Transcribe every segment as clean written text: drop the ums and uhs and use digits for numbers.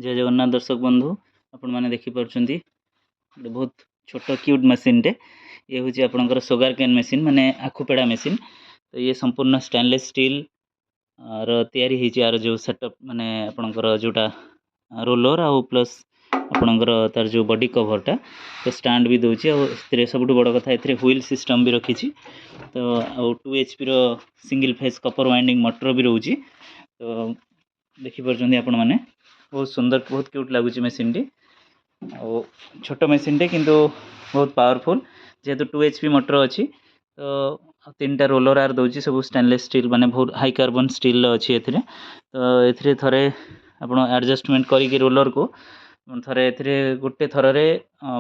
जय जगन्नाथ दर्शक बंधु आपण मैंने देखिपुंट बहुत छोट क्यूट मशीन टे ये हूँ आपंकर सुगर कैन मशीन माने आखुपेड़ा मशीन। तो ये संपूर्ण स्टेनलेस स्टील तैयारी यार जो सेटअप माने आपंकर जोटा रोलर आउ प्लस आपंकर तार जो बॉडी कवरटा तो स्टैंड भी दूसरी सब बड़ कथा ए व्हील सिस्टम भी रखी। तो आउ 2 HP रो single phase Kapoor winding motor भी रोची। तो देखिपुंट आपण मैंने बहुत सुंदर बहुत क्यूट लगुच मेसीन टी और छोट मेसीन टे किंतु बहुत पावरफुल जेहेतु 2 HP मोटर अच्छी। तो 3टा रोलर आर दूसरी सब स्टेनलेस स्टील माने बहुत हाई कार्बन स्टील अच्छी एथिरे। तो एथिरे थरे आपण एडजस्टमेंट करिक रोलर को थरे एथिरे गोटे थरे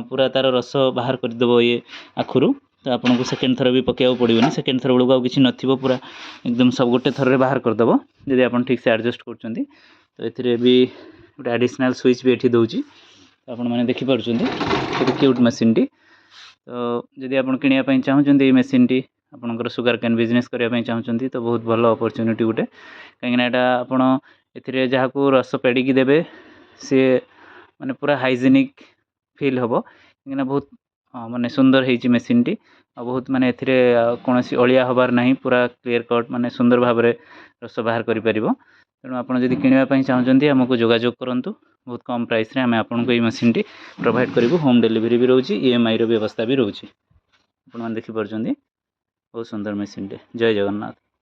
पूरा तार रस बाहर कर देबो ये आखुरु। तो आपन को सेकंड थर भी पकेया पड़ोनी सेकंड थर बेलू किसी नथिबो पूरा एकदम सब गोटे थर बाहर कर देबो जदि आपन ठीक से एडजस्ट करचंती। तो एथिरे भी गोटे एडिशनल स्विच भी एठी दोची। तो आपण माने देखि परचंती केते क्यूट मशीन टी। तो जदि आपन किनिया पई चाहउचंती ए मशीन टी आपनकर सुगर कैन बिजनेस करिया पई चाहउचंती तो बहुत भलो अपॉर्चुनिटी गोटे काहेकि एटा आपण एथिरे जहाको रस पेडी की देबे से माने पूरा हाइजीनिक फील हबो काहेकि बहुत माने सुंदर हेची मशीन टी आ बहुत माने एथिरे कोनोसी अलिया हबार नाही पूरा क्लियर कट माने सुंदर भाबरे रस बाहर करि परिबो। तेणु आपन जदि किनिया पई चाहउचंती हमकु जोगाजोग करंतु बहुत कम प्राइस रे हमें आपन को ए मशीन टी प्रोवाइड करिवु। होम डिलीवरी भी रहउची EMI रो व्यवस्था भी रहउची। आपन मान देखि परचंती बहुत सुंदर मशीन टे। जय जगन्नाथ।